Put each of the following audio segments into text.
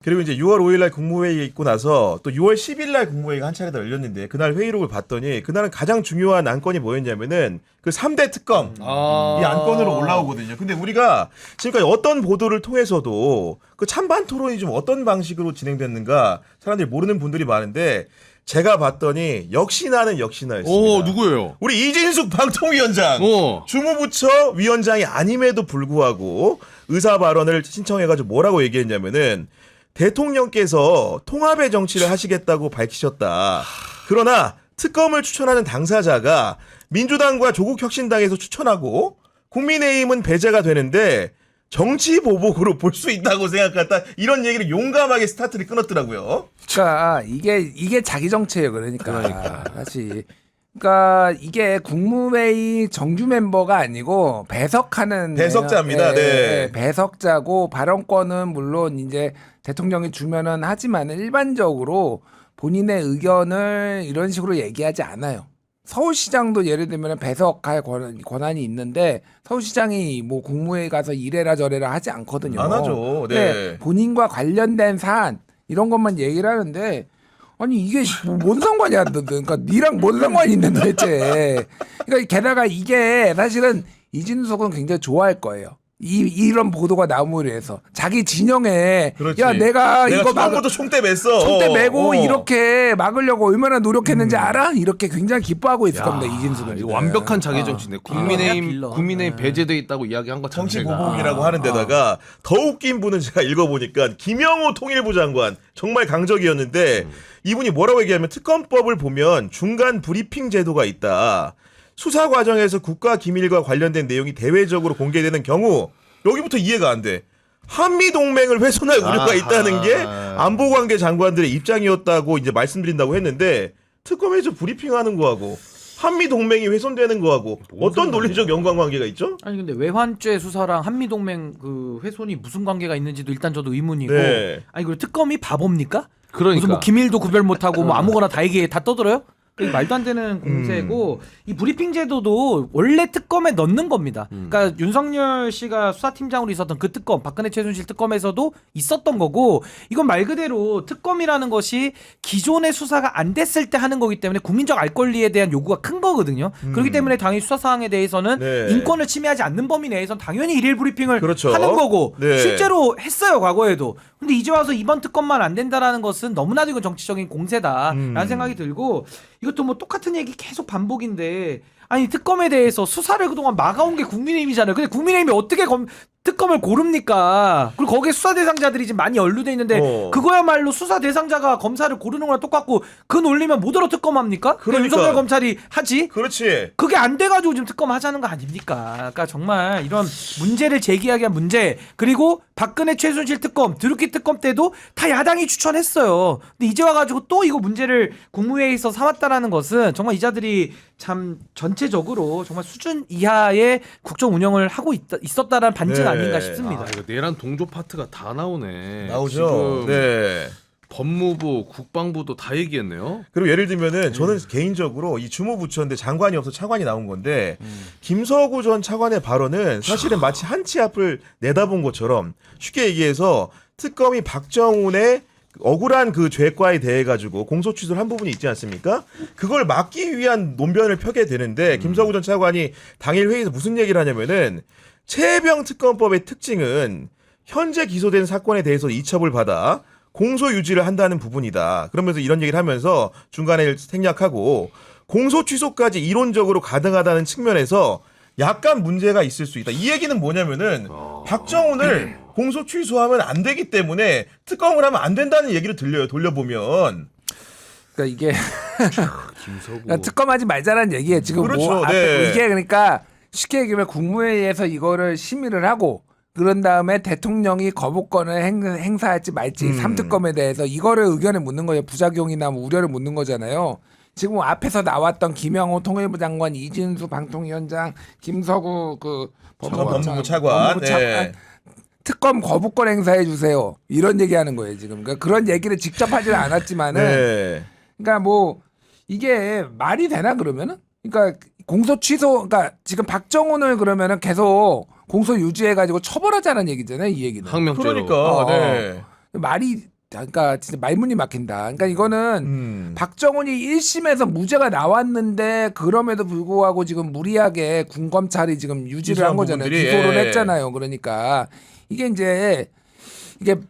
그리고 이제 6월 5일날 국무회의 있고 나서 또 6월 10일날 국무회의가 한 차례 더 열렸는데 그날 회의록을 봤더니 그날은 가장 중요한 안건이 뭐였냐면은 그 3대 특검 이 안건으로 올라오거든요. 근데 우리가 지금까지 어떤 보도를 통해서도 그 찬반 토론이 좀 어떤 방식으로 진행됐는가 사람들이 모르는 분들이 많은데 제가 봤더니 역시나는 역시나였습니다. 오, 누구예요? 우리 이진숙 방통위원장 주무부처 위원장이 아님에도 불구하고 의사 발언을 신청해가지고 뭐라고 얘기했냐면은 대통령께서 통합의 정치를 하시겠다고 밝히셨다. 그러나 특검을 추천하는 당사자가 민주당과 조국혁신당에서 추천하고 국민의힘은 배제가 되는데 정치 보복으로 볼 수 있다고 생각했다. 이런 얘기를 용감하게 스타트를 끊었더라고요. 그러니까 이게 자기 정치예요. 그러니까 사실. 그러니까 이게 국무회의 정규 멤버가 아니고 배석하는 배석자입니다. 네. 배석자고 발언권은 물론 이제 대통령이 주면은 하지만 일반적으로 본인의 의견을 이런 식으로 얘기하지 않아요. 서울시장도 예를 들면 배석할 권한이 있는데 서울시장이 뭐 국무회의 가서 이래라 저래라 하지 않거든요. 안 하죠. 네. 본인과 관련된 사안 이런 것만 얘기를 하는데 아니 이게 뭔 상관이야? 그러니까 니랑 뭔 상관이 있는데 도대체. 그러니까 게다가 이게 사실은 이진석은 굉장히 좋아할 거예요. 이런 보도가 나옴으로 해서 자기 진영에 그렇지. 야 내가 이거 처음부터 총대 맸어. 총대 메고 이렇게 막으려고 얼마나 노력했는지 알아? 이렇게 굉장히 기뻐하고 있을 겁니다. 이진숙은. 이거 완벽한 자기 정치네. 국민의힘 배제돼 있다고 이야기한 것 정치 자체가. 보복이라고 하는 데다가 더 웃긴 분은 제가 읽어보니까 김영호 통일부 장관 정말 강적이었는데 이분이 뭐라고 얘기하면 특검법을 보면 중간 브리핑 제도가 있다. 수사 과정에서 국가 기밀과 관련된 내용이 대외적으로 공개되는 경우 여기부터 이해가 안 돼. 한미 동맹을 훼손할 우려가 있다는 게 안보관계 장관들의 입장이었다고 이제 말씀드린다고 했는데 특검에서 브리핑하는 거하고 한미 동맹이 훼손되는 거하고 어떤 논리적 연관관계가 있죠? 아니 근데 외환죄 수사랑 한미동맹 그 훼손이 무슨 관계가 있는지도 일단 저도 의문이고. 네. 아니 그리고 특검이 바보입니까? 그러니까. 무슨 뭐 기밀도 구별 못하고 뭐 아무거나 다 얘기해 다 떠들어요? 이게 말도 안 되는 공세고 이 브리핑 제도도 원래 특검에 넣는 겁니다. 그러니까 윤석열 씨가 수사팀장으로 있었던 그 특검, 박근혜 최순실 특검에서도 있었던 거고 이건 말 그대로 특검이라는 것이 기존의 수사가 안 됐을 때 하는 거기 때문에 국민적 알 권리에 대한 요구가 큰 거거든요. 그렇기 때문에 당연히 수사 사항에 대해서는 네. 인권을 침해하지 않는 범위 내에서는 당연히 일일 브리핑을 그렇죠. 하는 거고 네. 실제로 했어요 과거에도. 근데 이제 와서 이번 특검만 안 된다라는 것은 너무나도 이건 정치적인 공세다라는 생각이 들고 이것도 뭐 똑같은 얘기 계속 반복인데 아니 특검에 대해서 수사를 그동안 막아온 게 국민의힘이잖아요. 근데 국민의힘이 어떻게 특검을 고릅니까? 그리고 거기에 수사 대상자들이 지금 많이 연루돼 있는데 그거야말로 수사 대상자가 검사를 고르는 거랑 똑같고 그 논리면 뭐더러 특검합니까? 그러니까. 윤석열 검찰이 하지? 그렇지. 그게 안 돼가지고 지금 특검 하자는 거 아닙니까? 그러니까 정말 이런 문제를 제기하기 위한 문제 그리고 박근혜 최순실 특검, 드루키 특검 때도 다 야당이 추천했어요. 근데 이제 와가지고 또 이거 문제를 국무회의에서 삼았다라는 것은 정말 이자들이 참 전체적으로 정말 수준 이하의 국정 운영을 하고 있었다라는 반증 네. 아닌가 싶습니다. 이거 내란 동조 파트가 다 나오네. 나오죠. 지금 네. 법무부, 국방부도 다 얘기했네요. 그리고 예를 들면은 저는 개인적으로 이 주무부처인데 장관이 없어 차관이 나온 건데 김서구 전 차관의 발언은 사실은 마치 한치 앞을 내다본 것처럼 쉽게 얘기해서 특검이 박정훈의 억울한 그 죄과에 대해 가지고 공소 취소를 한 부분이 있지 않습니까? 그걸 막기 위한 논변을 펴게 되는데 김서구 전 차관이 당일 회의에서 무슨 얘기를 하냐면은 최혜병 특검법의 특징은 현재 기소된 사건에 대해서 이첩을 받아 공소 유지를 한다는 부분이다. 그러면서 이런 얘기를 하면서 중간에 생략하고 공소 취소까지 이론적으로 가능하다는 측면에서 약간 문제가 있을 수 있다. 이 얘기는 뭐냐면은 박정훈을 공소 취소하면 안 되기 때문에 특검을 하면 안 된다는 얘기를 들려요. 돌려보면. 그러니까 이게 김서구. 그러니까 특검하지 말자라는 얘기예요. 지금 그렇죠. 뭐 앞에 네. 이게 그러니까 쉽게 얘기하면 국무회의에서 이거를 심의를 하고 그런 다음에 대통령이 거부권을 행사할지 말지 삼특검에 대해서 이거를 의견을 묻는 거예요. 부작용이나 뭐 우려를 묻는 거잖아요. 지금 앞에서 나왔던 김영호 통일부 장관, 이진수 방통위원장, 김서구 그 법무부 차관. 네. 특검 거부권 행사해 주세요. 이런 얘기하는 거예요 지금. 그러니까 그런 얘기를 직접 하지는 않았지만은, 네. 그러니까 뭐 이게 말이 되나 그러면은? 그러니까 공소 취소, 그러니까 지금 박정훈을 그러면은 계속 공소 유지해가지고 처벌하자는 얘기잖아요, 이 얘기는. 항명죄로. 그러니까. 네. 말이 그러니까 진짜 말문이 막힌다. 그러니까 이거는 박정훈이 1심에서 무죄가 나왔는데 그럼에도 불구하고 지금 무리하게 군검찰이 지금 유지를 한 거잖아요. 부분들이, 기소를 예. 했잖아요. 그러니까 이게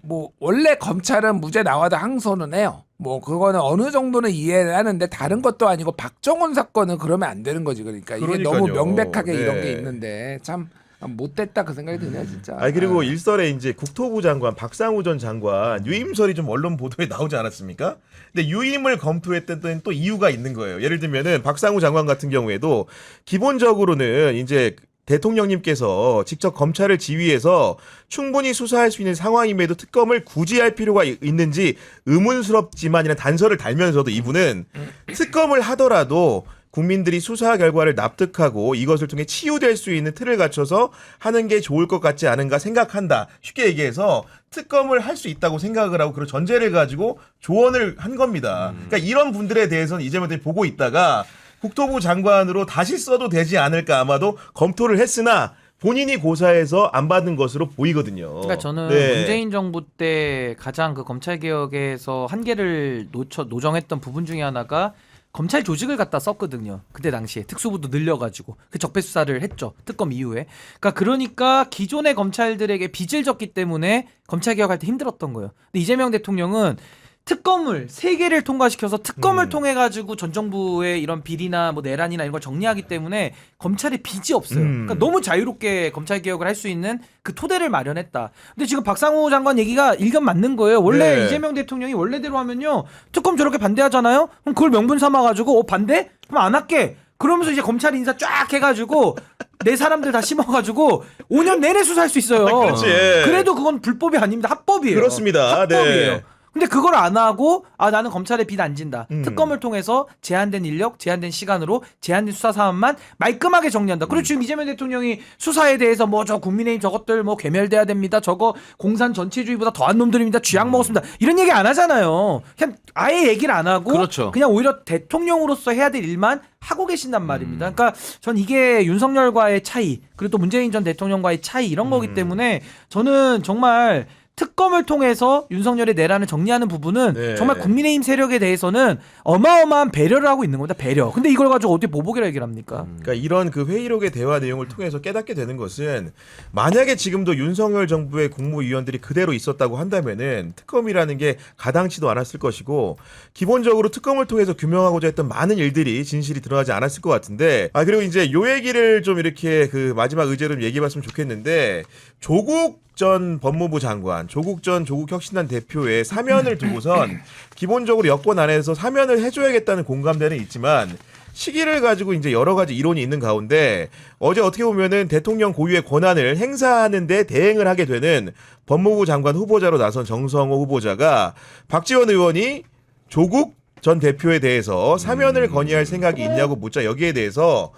뭐 원래 검찰은 무죄 나와도 항소는 해요. 뭐 그거는 어느 정도는 이해를 하는데 다른 것도 아니고 박정훈 사건은 그러면 안 되는 거지. 그러니까 이게 너무 그러니까요. 명백하게 네. 이런 게 있는데 참 못됐다 그 생각이 드네요 진짜. 그리고 일설에 이제 국토부 장관 박상우 전 장관 유임설이 좀 언론 보도에 나오지 않았습니까? 근데 유임을 검토했던 또 이유가 있는 거예요. 예를 들면은 박상우 장관 같은 경우에도 기본적으로는 이제 대통령님께서 직접 검찰을 지휘해서 충분히 수사할 수 있는 상황임에도 특검을 굳이 할 필요가 있는지 의문스럽지만이라는 단서를 달면서도 이분은 특검을 하더라도 국민들이 수사 결과를 납득하고 이것을 통해 치유될 수 있는 틀을 갖춰서 하는 게 좋을 것 같지 않은가 생각한다. 쉽게 얘기해서 특검을 할 수 있다고 생각을 하고 그런 전제를 가지고 조언을 한 겁니다. 그러니까 이런 분들에 대해서는 이재명 대통령이 보고 있다가 국토부 장관으로 다시 써도 되지 않을까 아마도 검토를 했으나 본인이 고사해서 안 받은 것으로 보이거든요. 그러니까 저는 네. 문재인 정부 때 가장 그 검찰 개혁에서 한계를 노정했던 부분 중에 하나가 검찰 조직을 갖다 썼거든요. 그때 당시에 특수부도 늘려가지고 그 적폐 수사를 했죠. 특검 이후에. 그러니까 기존의 검찰들에게 빚을 졌기 때문에 검찰 개혁할 때 힘들었던 거예요. 근데 이재명 대통령은 특검을 3개를 통과시켜서 특검을 통해 가지고 전 정부의 이런 비리나 뭐 내란이나 이런 걸 정리하기 때문에 검찰에 빚이 없어요. 그러니까 너무 자유롭게 검찰 개혁을 할 수 있는 그 토대를 마련했다. 근데 지금 박상우 장관 얘기가 일견 맞는 거예요. 원래 네. 이재명 대통령이 원래대로 하면요. 특검 저렇게 반대하잖아요. 그럼 그걸 명분 삼아 가지고 반대? 그럼 안 할게. 그러면서 이제 검찰 인사 쫙 해가지고 내 사람들 다 심어가지고 5년 내내 수사할 수 있어요. 그렇지. 그래도 그건 불법이 아닙니다. 합법이에요. 그렇습니다. 합법이에요. 네. 근데 그걸 안 하고 나는 검찰에 빚 안 진다. 특검을 통해서 제한된 인력, 제한된 시간으로 제한된 수사 사안만 말끔하게 정리한다. 그리고 지금 이재명 대통령이 수사에 대해서 뭐 저 국민의힘 저것들 뭐 괴멸돼야 됩니다. 저거 공산 전체주의보다 더한 놈들입니다. 쥐약 먹었습니다. 이런 얘기 안 하잖아요. 그냥 아예 얘기를 안 하고 그렇죠. 그냥 오히려 대통령으로서 해야 될 일만 하고 계신단 말입니다. 그러니까 전 이게 윤석열과의 차이, 그리고 또 문재인 전 대통령과의 차이 이런 거기 때문에 저는 정말 특검을 통해서 윤석열의 내란을 정리하는 부분은 네. 정말 국민의힘 세력에 대해서는 어마어마한 배려를 하고 있는 겁니다. 배려. 근데 이걸 가지고 어떻게 보복이라 얘기를 합니까? 그러니까 이런 그 회의록의 대화 내용을 통해서 깨닫게 되는 것은 만약에 지금도 윤석열 정부의 국무위원들이 그대로 있었다고 한다면은 특검이라는 게 가당치도 않았을 것이고 기본적으로 특검을 통해서 규명하고자 했던 많은 일들이 진실이 드러나지 않았을 것 같은데 그리고 이제 요 얘기를 좀 이렇게 그 마지막 의제로 얘기해봤으면 좋겠는데 조국 전 법무부 장관, 조국 전 조국혁신단 대표의 사면을 두고선 기본적으로 여권 안에서 사면을 해줘야겠다는 공감대는 있지만 시기를 가지고 이제 여러 가지 이론이 있는 가운데 어제 어떻게 보면은 대통령 고유의 권한을 행사하는데 대행을 하게 되는 법무부 장관 후보자로 나선 정성호 후보자가 박지원 의원이 조국 전 대표에 대해서 사면을 건의할 생각이 있냐고 묻자 여기에 대해서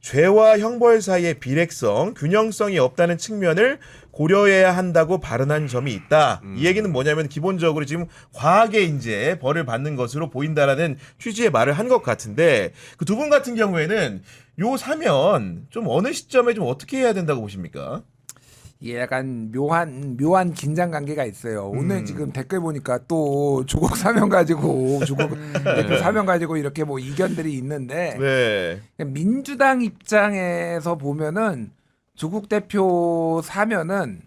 죄와 형벌 사이의 비례성, 균형성이 없다는 측면을 고려해야 한다고 발언한 점이 있다. 이 얘기는 뭐냐면 기본적으로 지금 과하게 이제 벌을 받는 것으로 보인다라는 취지의 말을 한 것 같은데 그 두 분 같은 경우에는 요 사면 좀 어느 시점에 좀 어떻게 해야 된다고 보십니까? 이게 약간 묘한 긴장 관계가 있어요. 오늘 지금 댓글 보니까 또 조국 사면 가지고 조국 대표 사면 가지고 이렇게 뭐 이견들이 있는데 네. 민주당 입장에서 보면은 조국 대표 사면은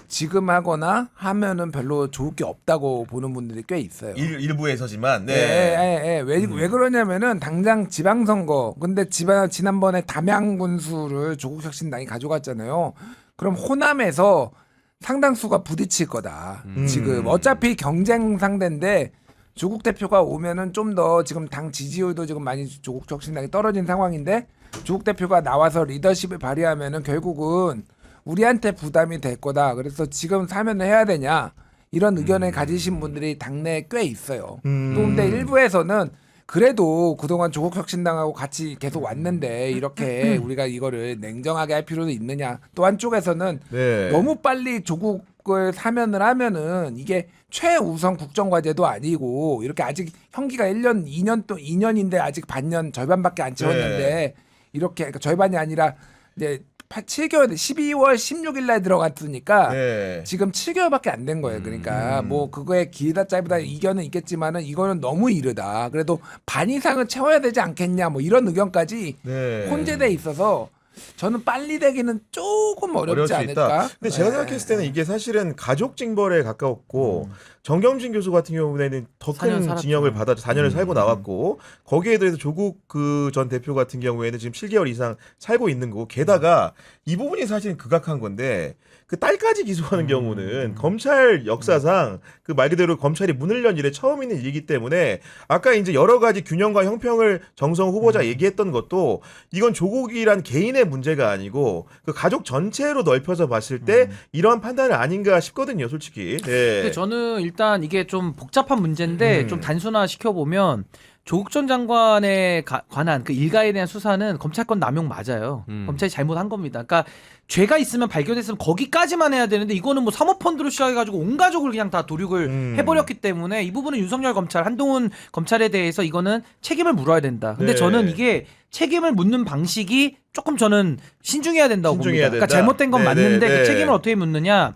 지금 하거나 하면은 별로 좋을 게 없다고 보는 분들이 꽤 있어요. 일부에서지만 네. 왜 그러냐면은 당장 지방선거 근데 지난번에 담양군수를 조국혁신당이 가져갔잖아요. 그럼 호남에서 상당수가 부딪힐 거다. 지금 어차피 경쟁 상대인데 조국 대표가 오면은 좀 더 지금 당 지지율도 지금 많이 조국혁신당이 떨어진 상황인데 조국 대표가 나와서 리더십을 발휘하면은 결국은 우리한테 부담이 될 거다. 그래서 지금 사면을 해야 되냐 이런 의견을 가지신 분들이 당내에 꽤 있어요. 또 근데 일부에서는 그래도 그동안 조국혁신당하고 같이 계속 왔는데 이렇게 우리가 이거를 냉정하게 할 필요도 있느냐. 또 한쪽에서는 네. 너무 빨리 조국을 사면을 하면은 이게 최우선 국정과제도 아니고 이렇게 아직 형기가 1년, 2년 또 2년인데 아직 반년 절반밖에 안 채웠는데 네. 이렇게 그러니까 절반이 아니라 이제 7개월 12월 16일 날 들어갔으니까 네. 지금 7개월밖에 안 된 거예요. 그러니까 뭐 그거에 길다 짧다 이견은 있겠지만은 이거는 너무 이르다. 그래도 반 이상은 채워야 되지 않겠냐 뭐 이런 의견까지 네. 혼재돼 있어서 저는 빨리 되기는 조금 어려울 어렵지 수 않을까. 있다. 근데 제가 네. 생각했을 때는 이게 사실은 가족 징벌에 가까웠고 정경진 교수 같은 경우에는 더 4년 큰 살았죠. 징역을 받아서 4년을 살고 나왔고 거기에 대해서 조국 그 전 대표 같은 경우에는 지금 7개월 이상 살고 있는 거고 게다가 이 부분이 사실은 극악한 건데 그 딸까지 기소하는 경우는 검찰 역사상 그 말 그대로 검찰이 문을 연 이래 처음 있는 일이기 때문에 아까 이제 여러 가지 균형과 형평을 정성 후보자 얘기했던 것도 이건 조국이란 개인의 문제가 아니고 그 가족 전체로 넓혀서 봤을 때 이러한 판단은 아닌가 싶거든요, 솔직히. 네. 근데 저는 일단 이게 좀 복잡한 문제인데 좀 단순화 시켜보면 조국 전 장관에 관한 그 일가에 대한 수사는 검찰권 남용 맞아요. 검찰이 잘못한 겁니다. 그러니까 죄가 있으면 발견했으면 거기까지만 해야 되는데 이거는 뭐 사모펀드로 시작해가지고 온 가족을 그냥 다 도륙을 해버렸기 때문에 이 부분은 윤석열 검찰, 한동훈 검찰에 대해서 이거는 책임을 물어야 된다. 근데 네. 저는 이게 책임을 묻는 방식이 조금 저는 신중해야 된다고 신중해야 봅니다. 그러니까 된다. 잘못된 건 네, 맞는데 네, 그 네. 책임을 어떻게 묻느냐.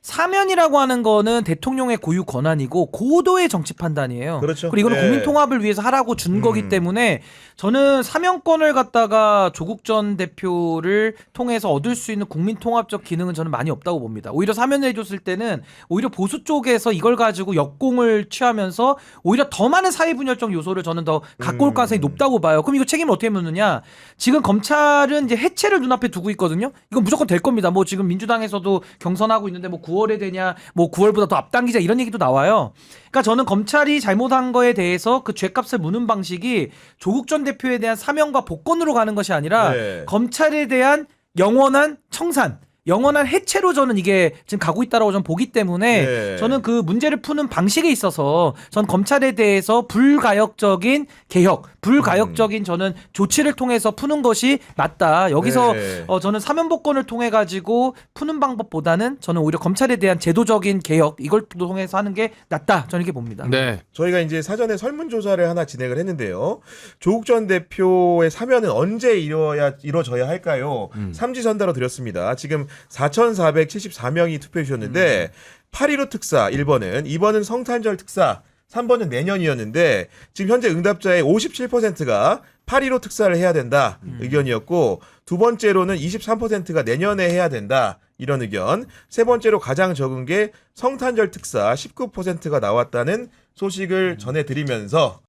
사면이라고 하는 거는 대통령의 고유 권한이고 고도의 정치 판단이에요. 그렇죠. 그리고 이거는 네. 국민 통합을 위해서 하라고 준 거기 때문에 저는 사면권을 갖다가 조국 전 대표를 통해서 얻을 수 있는 국민 통합적 기능은 저는 많이 없다고 봅니다. 오히려 사면을 해줬을 때는 오히려 보수 쪽에서 이걸 가지고 역공을 취하면서 오히려 더 많은 사회 분열적 요소를 저는 더 갖고 올 가능성이 높다고 봐요. 그럼 이거 책임을 어떻게 묻느냐? 지금 검찰은 이제 해체를 눈앞에 두고 있거든요. 이건 무조건 될 겁니다. 뭐 지금 민주당에서도 경선하고 있는데 뭐 9월에 되냐, 뭐 9월보다 더 앞당기자 이런 얘기도 나와요. 그러니까 저는 검찰이 잘못한 거에 대해서 그 죄값을 묻는 방식이 조국 전 대표에 대한 사면과 복권으로 가는 것이 아니라 네. 검찰에 대한 영원한 청산, 영원한 해체로 저는 이게 지금 가고 있다라고 저는 보기 때문에 네. 저는 그 문제를 푸는 방식에 있어서 전 검찰에 대해서 불가역적인 개혁, 불가역적인 저는 조치를 통해서 푸는 것이 맞다. 여기서 네. 저는 사면복권을 통해 가지고 푸는 방법보다는 저는 오히려 검찰에 대한 제도적인 개혁 이걸 통해서 하는 게 낫다. 저는 이렇게 봅니다. 네. 저희가 이제 사전에 설문조사를 하나 진행을 했는데요. 조국 전 대표의 사면은 언제 이루어져야 할까요? 삼지선다로 드렸습니다. 지금 4,474명이 투표해 주셨는데 8.15 특사 1번은, 2번은 성탄절 특사, 3번은 내년이었는데 지금 현재 응답자의 57%가 8.15 특사를 해야 된다 의견이었고, 두 번째로는 23%가 내년에 해야 된다 이런 의견, 세 번째로 가장 적은 게 성탄절 특사 19%가 나왔다는 소식을 전해드리면서